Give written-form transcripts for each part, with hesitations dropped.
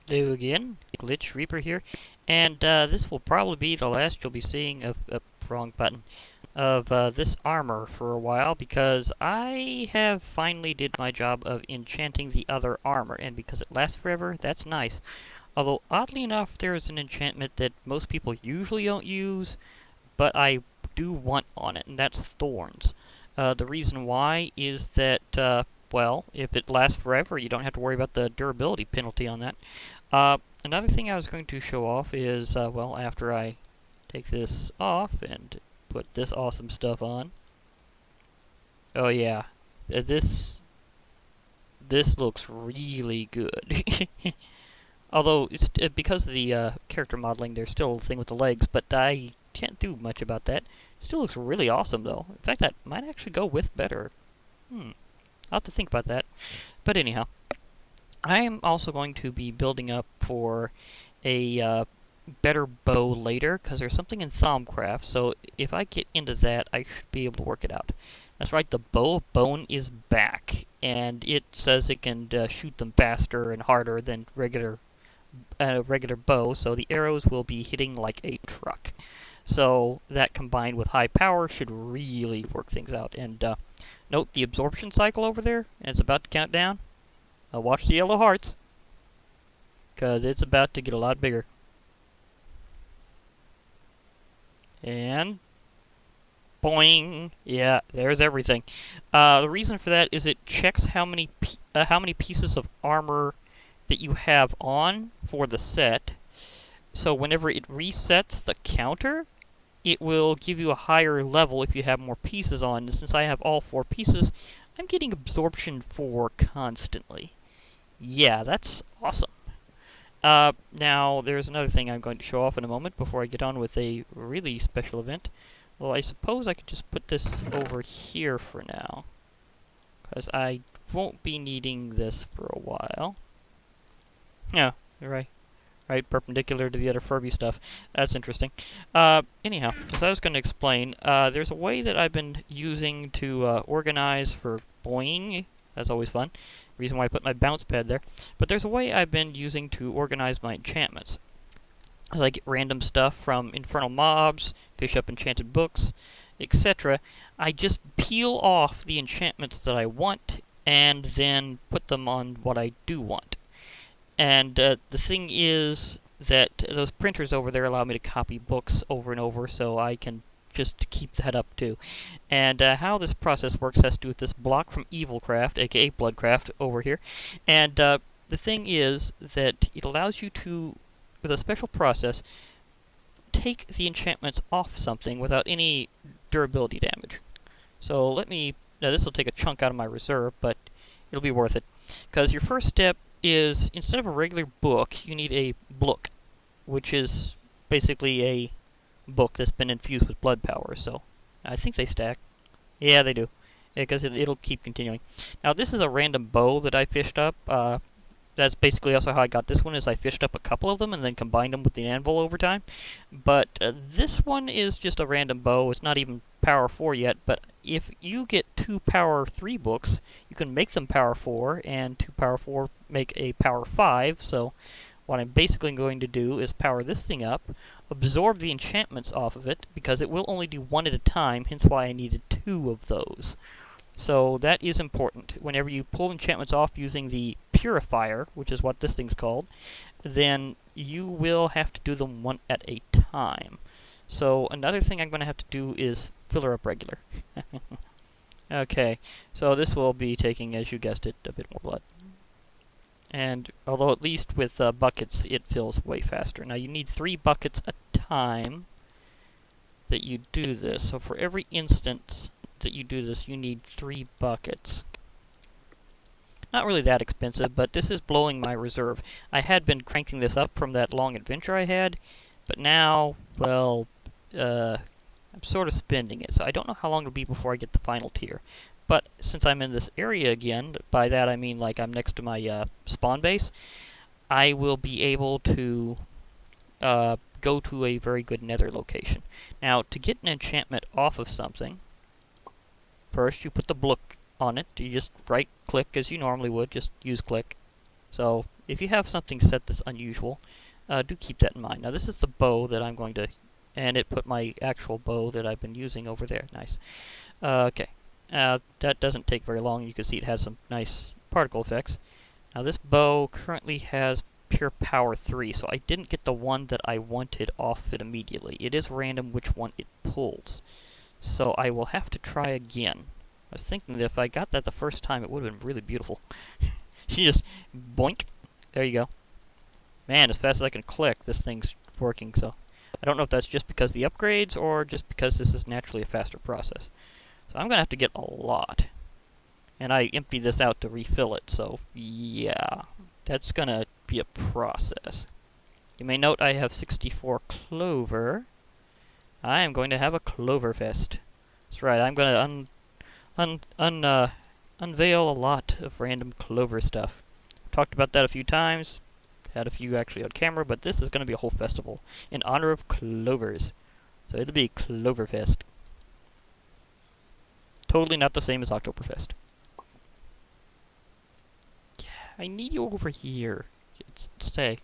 Hello again, Glitch Reaper here, and this will probably be the last you'll be seeing of wrong button of this armor for a while, because I have finally did my job of enchanting the other armor, and because it lasts forever, that's nice. Although oddly enough, there is an enchantment that most people usually don't use, but I do want on it, and that's thorns. The reason why is that well, if it lasts forever, you don't have to worry about the durability penalty on that. Another thing I was going to show off is, well, after I take this off and put this awesome stuff on. Oh yeah, this looks really good. Although it's because of the character modeling, there's still a thing with the legs, but I can't do much about that. Still looks really awesome though. In fact, that might actually go with better. I'll have to think about that. But anyhow, I am also going to be building up for a better bow later, because there's something in Thaumcraft, so if I get into that, I should be able to work it out. That's right, the Bow of Bone is back, and it says it can shoot them faster and harder than regular bow, so the arrows will be hitting like a truck. So that combined with high power should really work things out. And note the absorption cycle over there, and it's about to count down. Watch the yellow hearts, because it's about to get a lot bigger. And boing! Yeah, there's everything. The reason for that is it checks how many pieces of armor that you have on for the set. So whenever it resets the counter, it will give you a higher level if you have more pieces on. And since I have all 4 pieces, I'm getting absorption 4 constantly. Yeah, that's awesome. Now, there's another thing I'm going to show off in a moment before I get on with a really special event. Well, I suppose I could just put this over here for now, because I won't be needing this for a while. Yeah, you're right. Right, perpendicular to the other Furby stuff. That's interesting. Anyhow, as I was going to explain, there's a way that I've been using to organize for boing. That's always fun. Reason why I put my bounce pad there. But there's a way I've been using to organize my enchantments. As I get random stuff from infernal mobs, fish up enchanted books, etc. I just peel off the enchantments that I want, and then put them on what I do want. And the thing is that those printers over there allow me to copy books over and over, so I can just keep that up too. And how this process works has to do with this block from Evilcraft, aka Bloodcraft, over here. And the thing is that it allows you to, with a special process, take the enchantments off something without any durability damage. So let me, now this will take a chunk out of my reserve, but it'll be worth it. Because your first step is, instead of a regular book, you need a blook, which is basically a book that's been infused with blood power. So I think they stack. Yeah, they do, because it'll keep continuing. Now this is a random bow that I fished up. That's basically also how I got this one, is I fished up a couple of them and then combined them with the anvil over time. But this one is just a random bow. It's not even power 4 yet, but if you get 2 power 3 books, you can make them power 4, and 2 power 4 make a power 5, so what I'm basically going to do is power this thing up, absorb the enchantments off of it, because it will only do 1 at a time, hence why I needed 2 of those. So that is important. Whenever you pull enchantments off using the Purifier, which is what this thing's called, then you will have to do them 1 at a time. So another thing I'm going to have to do is fill her up regular. Okay, so this will be taking, as you guessed it, a bit more blood. And although at least with buckets it fills way faster. Now you need 3 buckets a time that you do this. So for every instance that you do this, you need 3 buckets. Not really that expensive, but this is blowing my reserve. I had been cranking this up from that long adventure I had, but now, well, I'm sort of spending it, so I don't know how long it'll be before I get the final tier. But since I'm in this area again, by that I mean like I'm next to my spawn base, I will be able to go to a very good nether location. Now, to get an enchantment off of something, first you put the blook on it. You just right-click as you normally would, just use click. So if you have something set that's unusual, do keep that in mind. Now this is the bow that I'm going to, and it put my actual bow that I've been using over there. Nice. Okay. That doesn't take very long. You can see it has some nice particle effects. Now this bow currently has pure power 3, so I didn't get the one that I wanted off of it immediately. It is random which one it pulls. So I will have to try again. I was thinking that if I got that the first time, it would have been really beautiful. She just boink. There you go. Man, as fast as I can click, this thing's working, so I don't know if that's just because of the upgrades or just because this is naturally a faster process. So I'm going to have to get a lot. And I emptied this out to refill it, so yeah, that's going to be a process. You may note I have 64 clover. I am going to have a clover fest. That's right, I'm going to unveil a lot of random clover stuff. Talked about that a few times. Had a few actually on camera, but this is going to be a whole festival in honor of clovers. So it'll be Cloverfest. Totally not the same as Oktoberfest. I need you over here. Stay.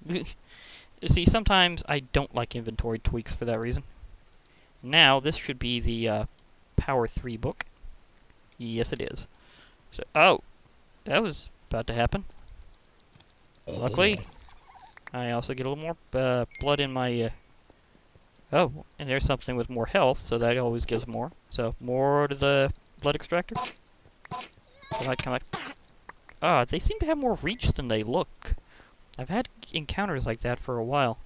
See, sometimes I don't like inventory tweaks for that reason. Now, this should be the Power 3 book. Yes, it is. So, oh, that was about to happen. Luckily, I also get a little more blood in my... oh, and there's something with more health, so that always gives more. So, more to the blood extractor. Ah, they seem to have more reach than they look. I've had encounters like that for a while.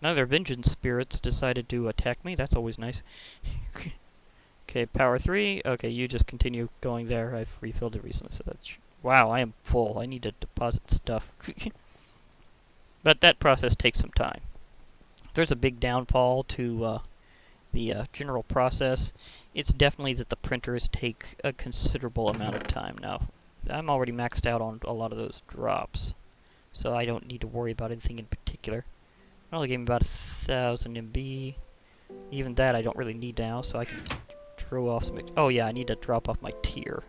Now their vengeance spirits decided to attack me. That's always nice. Okay, power 3. Okay, you just continue going there. I've refilled it recently, so that's... wow, I am full. I need to deposit stuff. But that process takes some time. There's a big downfall to the general process. It's definitely that the printers take a considerable amount of time. Now, I'm already maxed out on a lot of those drops, so I don't need to worry about anything in particular. It only gave me about 1,000 MB. Even that I don't really need now, so I can throw off some... oh yeah, I need to drop off my tier.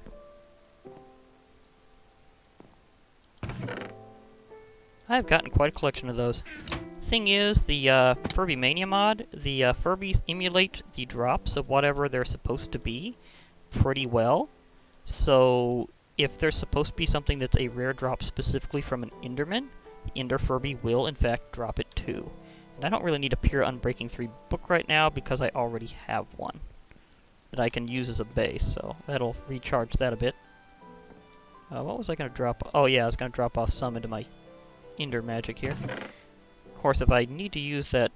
I've gotten quite a collection of those. Thing is, the Furby Mania mod, the Furbies emulate the drops of whatever they're supposed to be pretty well. So, if there's supposed to be something that's a rare drop specifically from an Enderman, the Ender Furby will in fact drop it too. And I don't really need a pure Unbreaking 3 book right now because I already have one that I can use as a base, so that'll recharge that a bit. What was I going to drop? Oh yeah, I was going to drop off some into my Ender magic here. Of course, if I need to use that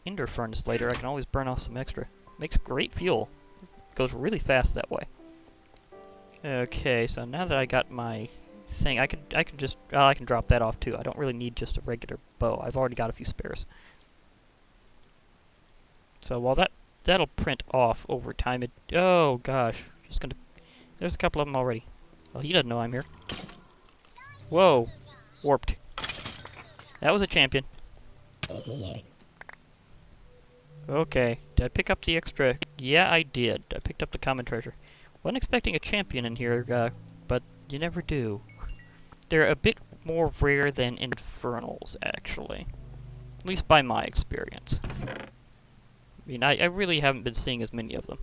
Ender furnace later, I can always burn off some extra. Makes great fuel. Goes really fast that way. Okay, so now that I got my thing, I can just I can drop that off too. I don't really need just a regular bow. I've already got a few spares. So while that'll print off over time, oh gosh, just gonna... there's a couple of them already. Well, he doesn't know I'm here. Whoa, warped. That was a champion. Okay, did I pick up the extra? Yeah, I did. I picked up the common treasure. Wasn't expecting a champion in here, but you never do. They're a bit more rare than infernals, actually. At least by my experience. I mean, I really haven't been seeing as many of them.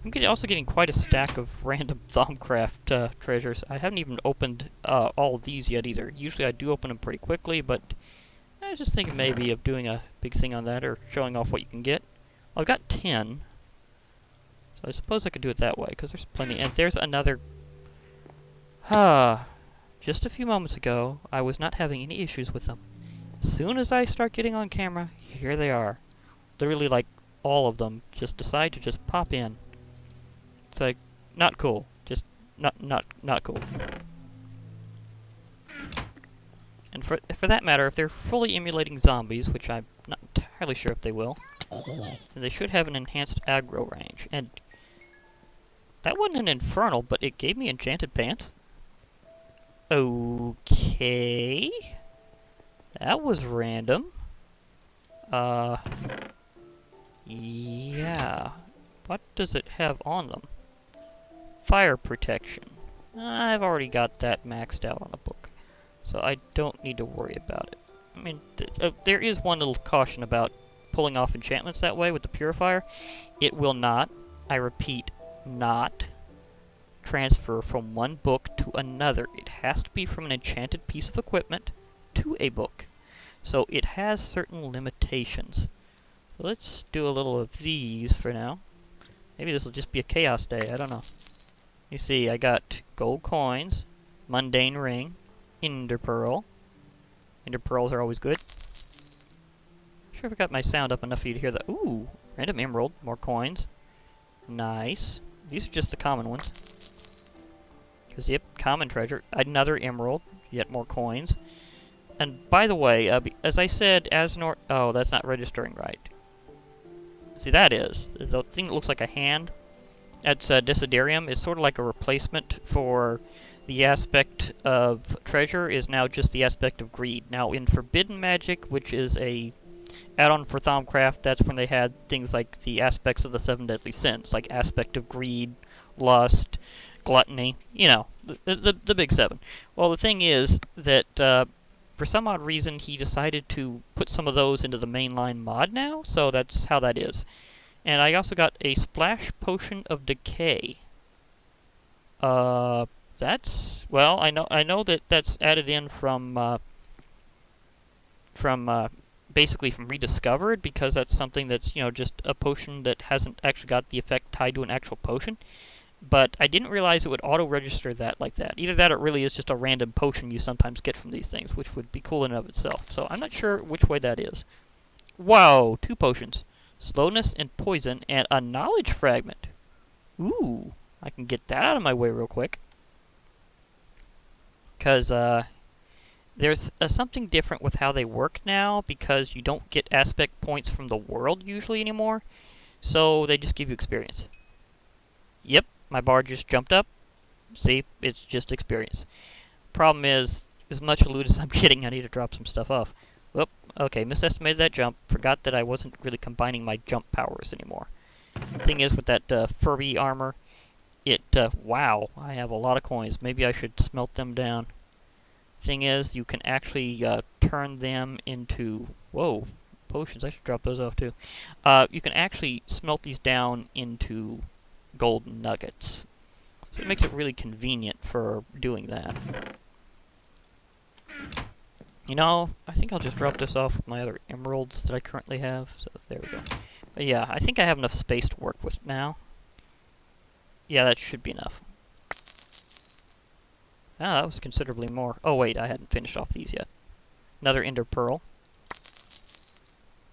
I'm also getting quite a stack of random Thaumcraft treasures. I haven't even opened all of these yet either. Usually I do open them pretty quickly, but I was just thinking maybe of doing a big thing on that or showing off what you can get. Well, I've got 10. So I suppose I could do it that way, because there's plenty. And there's another... just a few moments ago, I was not having any issues with them. As soon as I start getting on camera, here they are. Literally, like, all of them just decide to just pop in. It's like, not cool. Just not cool. And for that matter, if they're fully emulating zombies, which I'm not entirely sure if they will, then they should have an enhanced aggro range. And that wasn't an infernal, but it gave me enchanted pants. Okay. That was random. Yeah. What does it have on them? Fire protection. I've already got that maxed out on a book. So I don't need to worry about it. I mean, there is one little caution about pulling off enchantments that way with the purifier. It will not, I repeat, not transfer from one book to another. It has to be from an enchanted piece of equipment to a book. So it has certain limitations. So let's do a little of these for now. Maybe this will just be a chaos day, I don't know. You see, I got gold coins, mundane ring, ender pearl. Ender pearls are always good. Sure if I got my sound up enough for you to hear that. Ooh, random emerald, more coins. Nice. These are just the common ones. Because, yep, common treasure. Another emerald, yet more coins. And by the way, as I said, oh, that's not registering right. See, that is. The thing that looks like a hand. That's Desiderium. Is sort of like a replacement for the aspect of treasure is now just the aspect of greed. Now, in Forbidden Magic, which is a add-on for Thaumcraft, that's when they had things like the aspects of the Seven Deadly Sins, like aspect of greed, lust, gluttony, you know, the big seven. Well, the thing is that for some odd reason he decided to put some of those into the mainline mod now, so that's how that is. And I also got a Splash Potion of Decay. That's, well, I know that that's added in from basically from Rediscovered, because that's something that's, you know, just a potion that hasn't actually got the effect tied to an actual potion. But I didn't realize it would auto-register that like that. Either that or it really is just a random potion you sometimes get from these things, which would be cool in and of itself. So I'm not sure which way that is. Wow, 2 potions. Slowness and poison, and a knowledge fragment. Ooh, I can get that out of my way real quick. Because, there's something different with how they work now, because you don't get aspect points from the world usually anymore. So they just give you experience. Yep, my bar just jumped up. See, it's just experience. Problem is, as much loot as I'm getting, I need to drop some stuff off. Whoop, okay, misestimated that jump. Forgot that I wasn't really combining my jump powers anymore. Thing is, with that Furby armor, wow, I have a lot of coins. Maybe I should smelt them down. Thing is, you can actually turn them into... Whoa, potions. I should drop those off, too. You can actually smelt these down into gold nuggets. So it makes it really convenient for doing that. You know, I think I'll just drop this off with my other emeralds that I currently have. So there we go. But yeah, I think I have enough space to work with now. Yeah, that should be enough. Ah, that was considerably more. Oh wait, I hadn't finished off these yet. Another ender pearl.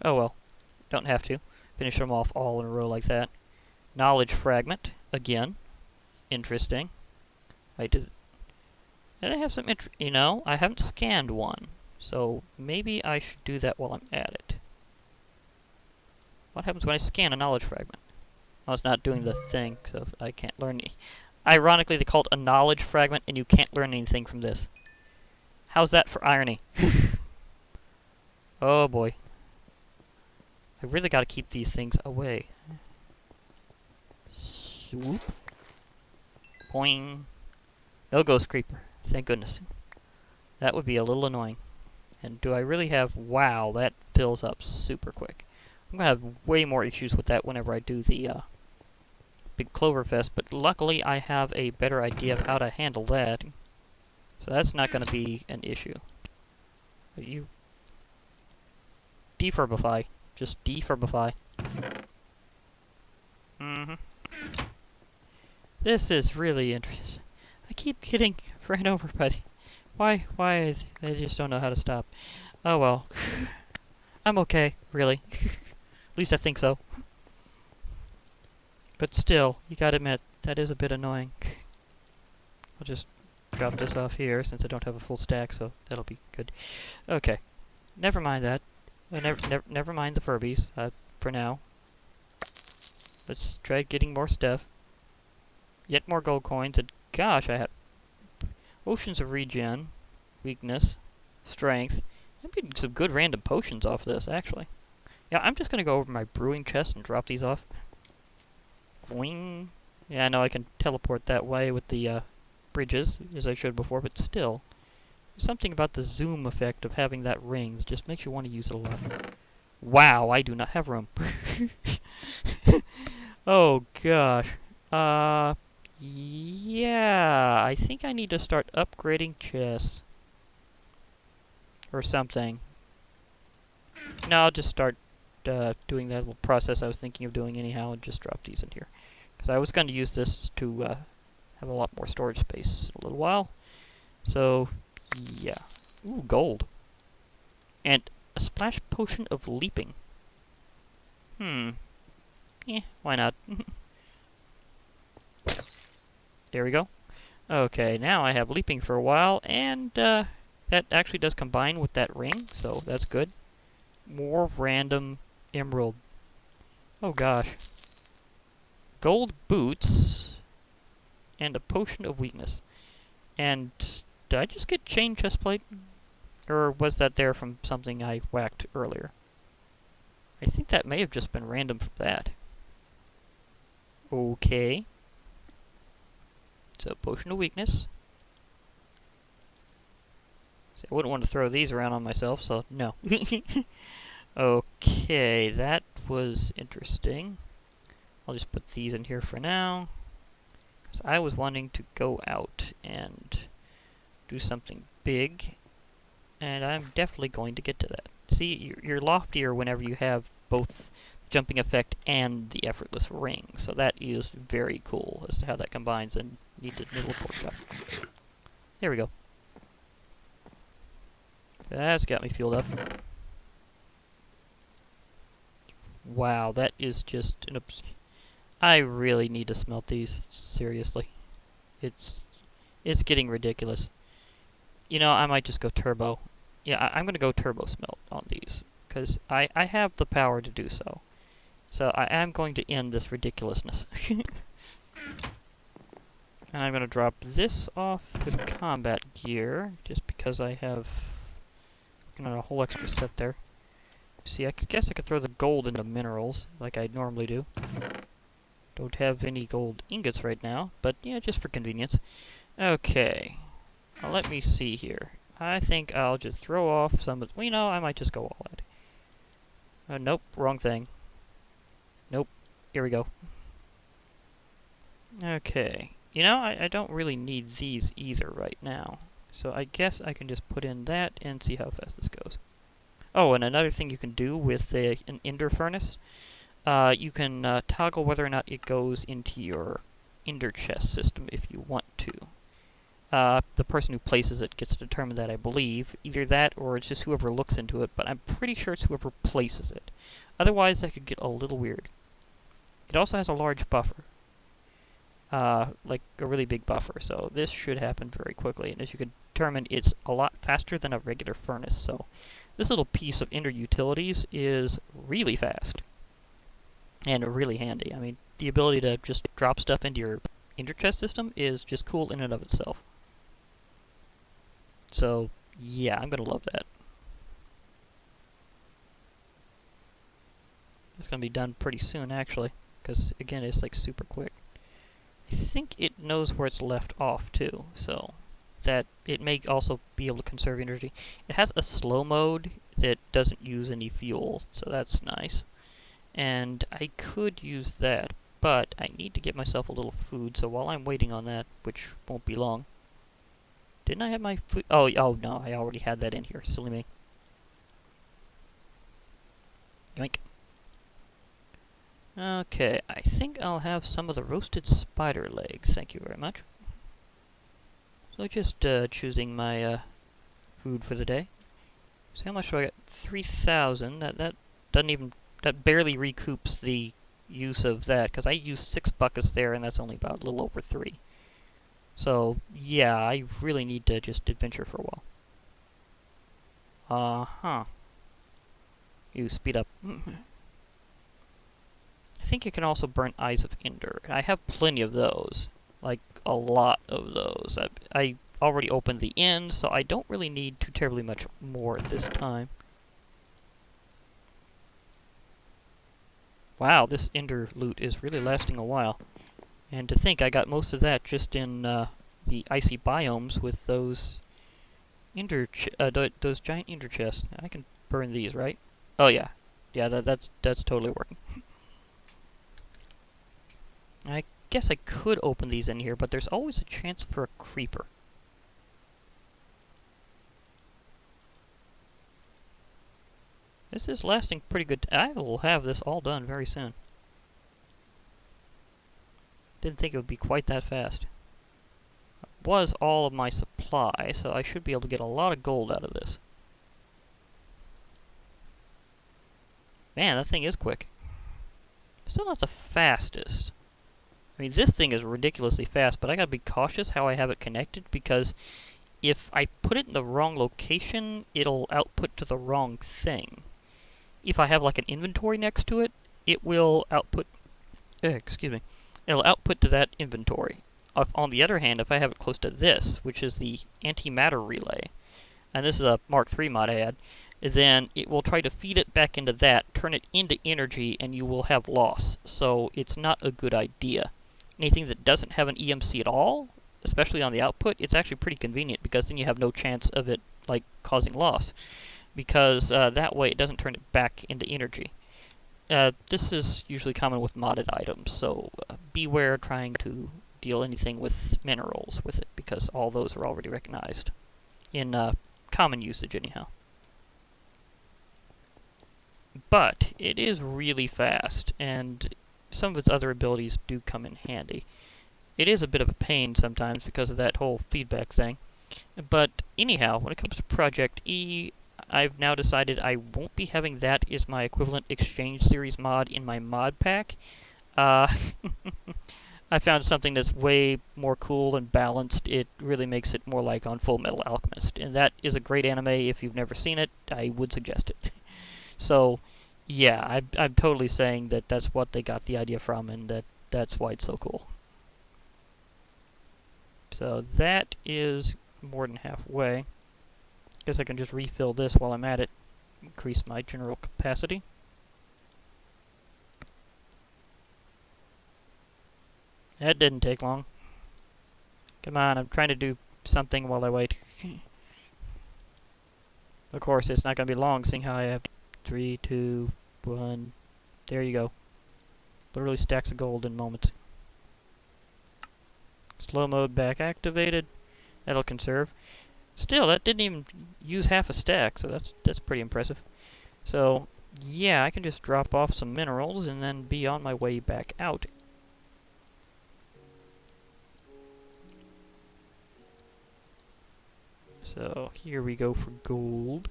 Oh well, don't have to. Finish them off all in a row like that. Knowledge fragment, again. Interesting. Did I have some you know, I haven't scanned one. So maybe I should do that while I'm at it. What happens when I scan a knowledge fragment? Oh, it's not doing the thing, so I can't learn any. Ironically, they call it a knowledge fragment, and you can't learn anything from this. How's that for irony? Oh boy. I really gotta keep these things away. Swoop. Boing. No ghost creeper. Thank goodness. That would be a little annoying. And do I really have... Wow, that fills up super quick. I'm gonna have way more issues with that whenever I do the big Cloverfest, but luckily I have a better idea of how to handle that. So that's not gonna be an issue. But you... Defurbify. Just defurbify. Mm-hmm. This is really interesting. I keep getting ran over by the... Why? I just don't know how to stop. Oh well. I'm okay, really. At least I think so. But still, you gotta admit, that is a bit annoying. I'll just drop this off here, since I don't have a full stack, so that'll be good. Okay. Never mind that. Never mind the Furbies, for now. Let's try getting more stuff. Yet more gold coins, and gosh, I have potions of regen, weakness, strength. I'm getting some good random potions off this, actually. Yeah, I'm just gonna go over my brewing chest and drop these off. Boing. Yeah, I know I can teleport that way with the bridges, as I showed before, but still. something about the zoom effect of having that ring that just makes you want to use it a lot. Wow, I do not have room. Oh gosh. Yeah, I think I need to start upgrading chests. Or something. No, I'll just start doing that little process I was thinking of doing anyhow and just drop these in here. Because I was going to use this to have a lot more storage space in a little while. So, yeah. Ooh, gold. And a splash potion of leaping. Why not? There we go. Okay, now I have leaping for a while, and that actually does combine with that ring, so that's good. More random emerald. Oh gosh. Gold boots, and a potion of weakness. And did I just get chain chestplate? Or was that there from something I whacked earlier? I think that may have just been random from that. Okay. So, potion of weakness. So I wouldn't want to throw these around on myself, so no. Okay, that was interesting. I'll just put these in here for now. Because I was wanting to go out and do something big. And I'm definitely going to get to that. See, you're loftier whenever you have both jumping effect and the effortless ring. So that is very cool as to how that combines and need a little pork chop. There we go. That's got me fueled up. Wow, that is just an I really need to smelt these, seriously. It's getting ridiculous. You know, I might just go turbo. Yeah, I'm going to go turbo smelt on these, because I have the power to do so. So I am going to end this ridiculousness. And I'm going to drop this off with combat gear, just because I have a whole extra set there. See, I guess I could throw the gold into minerals, like I normally do. Don't have any gold ingots right now, but yeah, just for convenience. Okay. Now let me see here. I think I'll just throw off some of... Well, you know, I might just go all out. Nope, wrong thing. Nope. Here we go. Okay. You know, I don't really need these either right now. So I guess I can just put in that and see how fast this goes. Oh, and another thing you can do with an ender furnace, you can toggle whether or not it goes into your ender chest system if you want to. The person who places it gets to determine that, I believe. Either that or it's just whoever looks into it, but I'm pretty sure it's whoever places it. Otherwise, that could get a little weird. It also has a large buffer. Like a really big buffer, so this should happen very quickly. And as you can determine, it's a lot faster than a regular furnace, so this little piece of ender utilities is really fast. And really handy. I mean, the ability to just drop stuff into your ender chest system is just cool in and of itself. So, yeah, I'm gonna love that. It's gonna be done pretty soon, actually, because, again, it's like super quick. I think it knows where it's left off, too, so that it may also be able to conserve energy. It has a slow mode that doesn't use any fuel, so that's nice. And I could use that, but I need to get myself a little food, so while I'm waiting on that, which won't be long... Didn't I have my food? Oh no, I already had that in here. Silly me. Yoink. Okay, I think I'll have some of the roasted spider legs. Thank you very much. So just choosing my food for the day. So how much do I get? 3,000. That doesn't even... That barely recoups the use of that, because I used 6 buckets there, and that's only about a little over 3. So, yeah, I really need to just adventure for a while. Uh-huh. You speed up. I think you can also burn Eyes of Ender. I have plenty of those. Like, a lot of those. I already opened the end, so I don't really need too terribly much more at this time. Wow, this Ender loot is really lasting a while. And to think I got most of that just in the icy biomes with those those giant ender chests. I can burn these, right? Oh yeah, yeah. That's totally working. I guess I could open these in here, but there's always a chance for a creeper. This is lasting pretty good. I will have this all done very soon. Didn't think it would be quite that fast. Was all of my supply, so I should be able to get a lot of gold out of this. Man, that thing is quick. Still not the fastest. I mean, this thing is ridiculously fast, but I gotta be cautious how I have it connected, because if I put it in the wrong location, it'll output to the wrong thing. If I have like an inventory next to it, it will output, excuse me, it'll output to that inventory. On the other hand, if I have it close to this, which is the antimatter relay, and this is a Mark III mod I had, then it will try to feed it back into that, turn it into energy, and you will have loss. So it's not a good idea. Anything that doesn't have an EMC at all, especially on the output, it's actually pretty convenient, because then you have no chance of it like causing loss, because that way it doesn't turn it back into energy. This is usually common with modded items, so beware trying to deal anything with minerals with it, because all those are already recognized in common usage anyhow. But it is really fast, and some of its other abilities do come in handy. It is a bit of a pain sometimes because of that whole feedback thing. But anyhow, when it comes to Project E, I've now decided I won't be having that as my equivalent Exchange Series mod in my mod pack. I found something that's way more cool and balanced. It really makes it more like on Full Metal Alchemist. And that is a great anime. If you've never seen it, I would suggest it. So, yeah, I'm totally saying that that's what they got the idea from, and that's why it's so cool. So that is more than halfway. Guess I can just refill this while I'm at it. Increase my general capacity. That didn't take long. Come on, I'm trying to do something while I wait. Of course, it's not going to be long, seeing how I have 3, 2, 1. There you go. Literally stacks of gold in moments. Slow mode back activated. That'll conserve. Still, that didn't even use half a stack, so that's pretty impressive. So, yeah, I can just drop off some minerals and then be on my way back out. So, here we go for gold.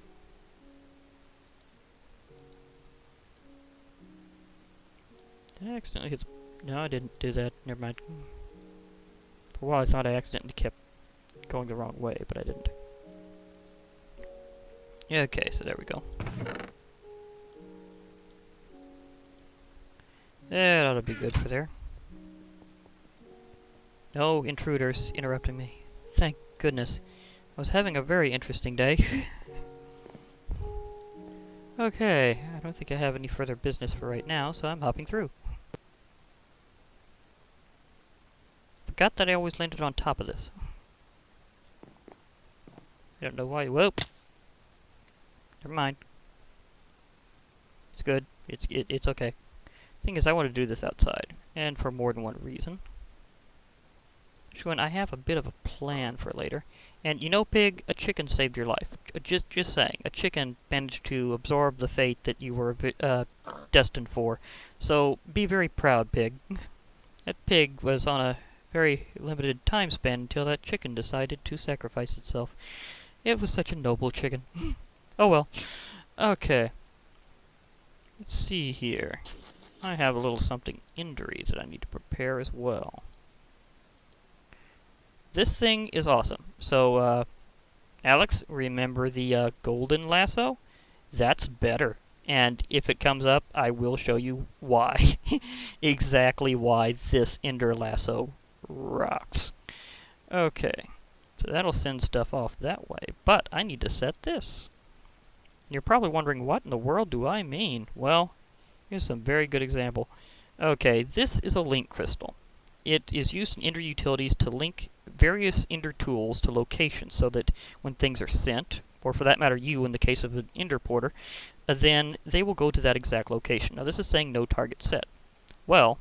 Did I accidentally hit the... No, I didn't do that. Never mind. For a while I thought I accidentally kept going the wrong way, but I didn't. Okay, so there we go. That ought to be good for there. No intruders interrupting me. Thank goodness. I was having a very interesting day. Okay, I don't think I have any further business for right now, so I'm hopping through. Forgot that I always landed on top of this. I don't know why. Whoop! Never mind. It's good. It's okay. Thing is, I want to do this outside, and for more than one reason. Shwin, I have a bit of a plan for later. And you know, Pig, a chicken saved your life. Just saying. A chicken managed to absorb the fate that you were destined for. So, be very proud, Pig. That pig was on a very limited time span until that chicken decided to sacrifice itself. It was such a noble chicken. Oh well. Okay. Let's see here. I have a little something injury that I need to prepare as well. This thing is awesome. So, Alex, remember the golden lasso? That's better. And if it comes up, I will show you why. Exactly why this ender lasso rocks. Okay. So that'll send stuff off that way. But I need to set this. You're probably wondering, what in the world do I mean? Well, here's some very good example. Okay, this is a link crystal. it is used in Ender utilities to link various Ender tools to locations so that when things are sent, or for that matter you in the case of an Ender porter, then they will go to that exact location. Now this is saying no target set. Well,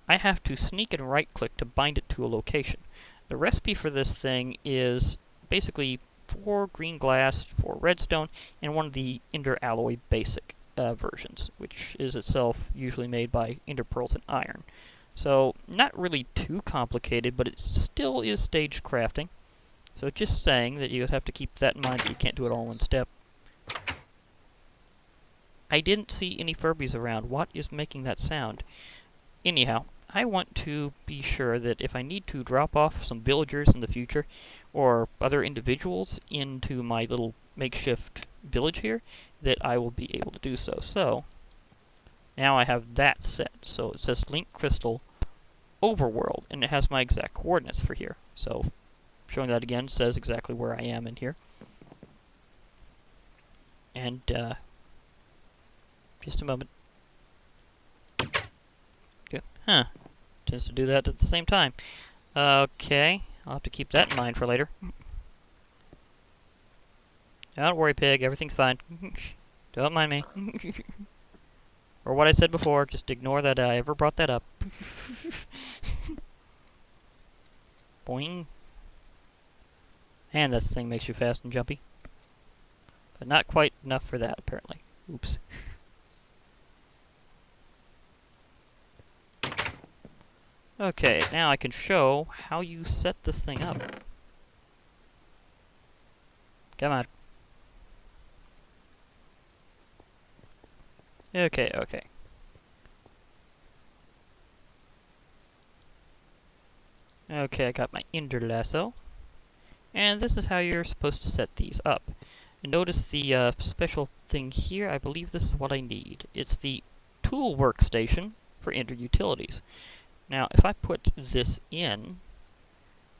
I have to sneak and right click to bind it to a location. The recipe for this thing is basically 4 green glass, 4 redstone, and one of the Ender alloy basic versions, which is itself usually made by Ender pearls and iron. So not really too complicated, but it still is staged crafting. So just saying that you have to keep that in mind that you can't do it all in one step. I didn't see any Furbies around. What is making that sound? Anyhow, I want to be sure that if I need to drop off some villagers in the future, or other individuals into my little makeshift village here, that I will be able to do so. So, now I have that set. So it says link crystal overworld, and it has my exact coordinates for here. So, showing that again says exactly where I am in here. And, just a moment. Yeah. Huh. Tends to do that at the same time. Okay. I'll have to keep that in mind for later. Don't worry, pig. Everything's fine. Don't mind me. Or what I said before. Just ignore that I ever brought that up. Boing. And this thing makes you fast and jumpy. But not quite enough for that, apparently. Oops. Okay, now I can show how you set this thing up. Come on. Okay, okay. Okay, I got my Ender lasso. And this is how you're supposed to set these up. And notice the special thing here. I believe this is what I need. It's the tool workstation for Ender utilities. Now, if I put this in,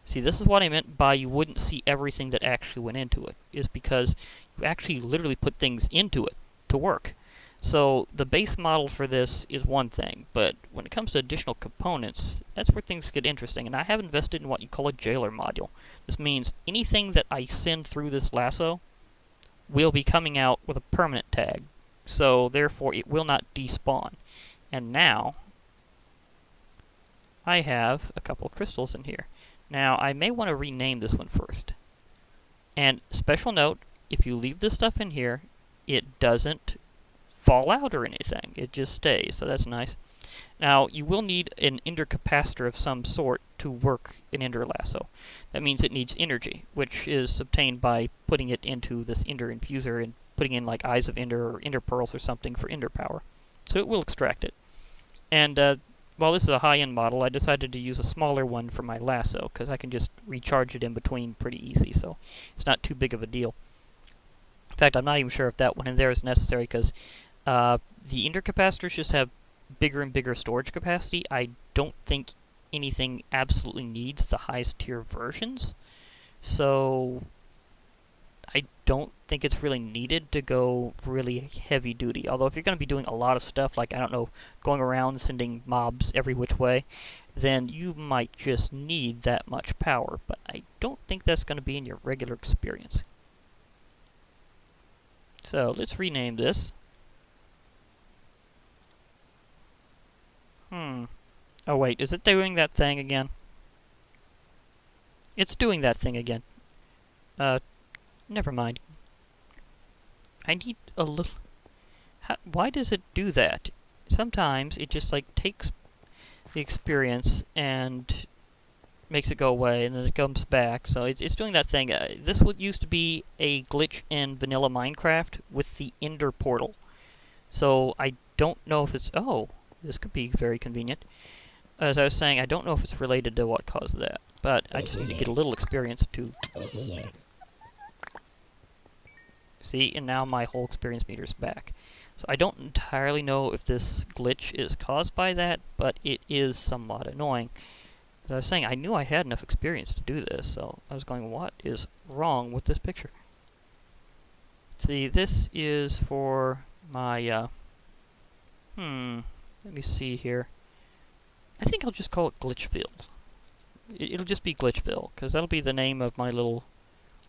see, this is what I meant by you wouldn't see everything that actually went into it, is because you actually literally put things into it to work. So, the base model for this is one thing, but when it comes to additional components, that's where things get interesting, and I have invested in what you call a jailer module. This means anything that I send through this lasso will be coming out with a permanent tag, so therefore it will not despawn. And now, I have a couple crystals in here. Now, I may want to rename this one first. And special note, if you leave this stuff in here, it doesn't fall out or anything. It just stays, so that's nice. Now, you will need an Ender capacitor of some sort to work an Ender lasso. That means it needs energy, which is obtained by putting it into this Ender infuser and putting in like Eyes of Ender or Ender pearls or something for Ender power. So it will extract it. And while this is a high-end model, I decided to use a smaller one for my lasso, because I can just recharge it in between pretty easy, so it's not too big of a deal. In fact, I'm not even sure if that one in there is necessary, because the Ender capacitors just have bigger and bigger storage capacity. I don't think anything absolutely needs the highest tier versions, so I don't think it's really needed to go really heavy duty. Although if you're going to be doing a lot of stuff, like, I don't know, going around sending mobs every which way, then you might just need that much power. But I don't think that's going to be in your regular experience. So let's rename this. Oh wait, is it doing that thing again? It's doing that thing again. Never mind. I need a little... why does it do that? Sometimes it just, like, takes the experience and makes it go away, and then it comes back. So it's doing that thing. This used to be a glitch in vanilla Minecraft with the Ender portal. So I don't know if it's... oh, this could be very convenient. As I was saying, I don't know if it's related to what caused that. But I just need to get a little experience to... see, and now my whole experience meter is back. So I don't entirely know if this glitch is caused by that, but it is somewhat annoying. As I was saying, I knew I had enough experience to do this, so I was going, what is wrong with this picture? See, this is for my, let me see here. I think I'll just call it Glitchville. It'll just be Glitchville, because that'll be the name of my little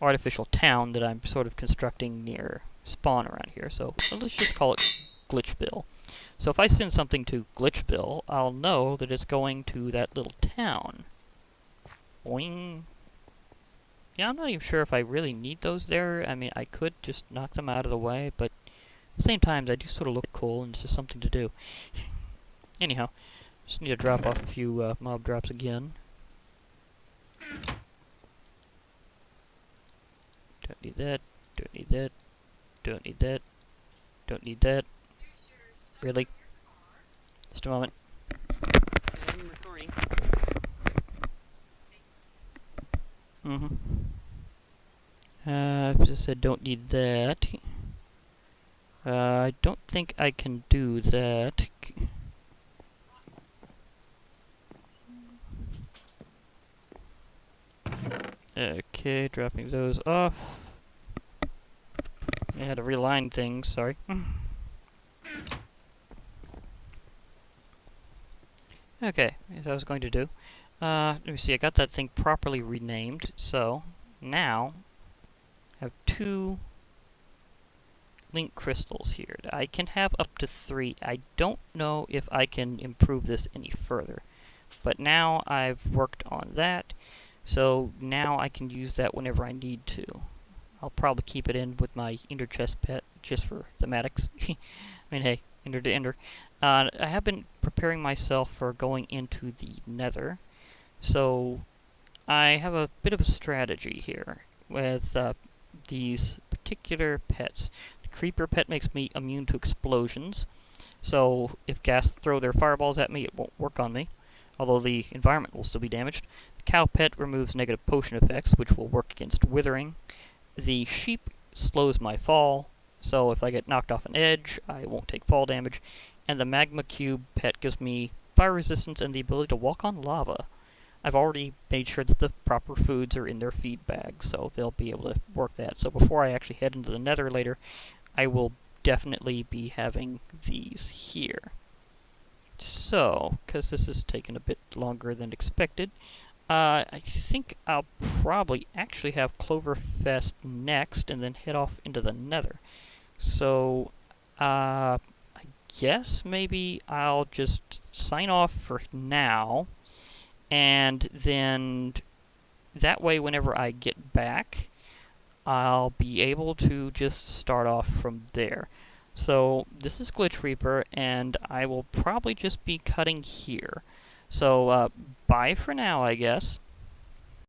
artificial town that I'm sort of constructing near spawn around here. So let's just call it Glitchville. So if I send something to Glitchville, I'll know that it's going to that little town. Boing. Yeah, I'm not even sure if I really need those there. I mean, I could just knock them out of the way, but at the same time, they do sort of look cool, and it's just something to do. Anyhow, just need to drop off a few mob drops again. Don't need that, don't need that, don't need that, don't need that. Really? Just a moment. I'm recording. I just said don't need that. I don't think I can do that. Okay, dropping those off. I had to realign things, sorry. Okay, as I was going to do. Let me see, I got that thing properly renamed, so now I have 2 link crystals here. I can have up to 3. I don't know if I can improve this any further, but now I've worked on that, so now I can use that whenever I need to. I'll probably keep it in with my Ender chest pet, just for thematics. I mean, hey, Ender to Ender. I have been preparing myself for going into the Nether, so I have a bit of a strategy here with these particular pets. The creeper pet makes me immune to explosions, so if ghast throw their fireballs at me, it won't work on me, although the environment will still be damaged. The cow pet removes negative potion effects, which will work against withering. The sheep slows my fall, so if I get knocked off an edge, I won't take fall damage. And the magma cube pet gives me fire resistance and the ability to walk on lava. I've already made sure that the proper foods are in their feed bag, so they'll be able to work that. So before I actually head into the Nether later, I will definitely be having these here. So, because this has taken a bit longer than expected, I think I'll probably actually have Cloverfest next and then head off into the Nether. So, I guess maybe I'll just sign off for now, and then that way whenever I get back, I'll be able to just start off from there. So, this is Glitch Reaper, and I will probably just be cutting here. So, bye for now, I guess.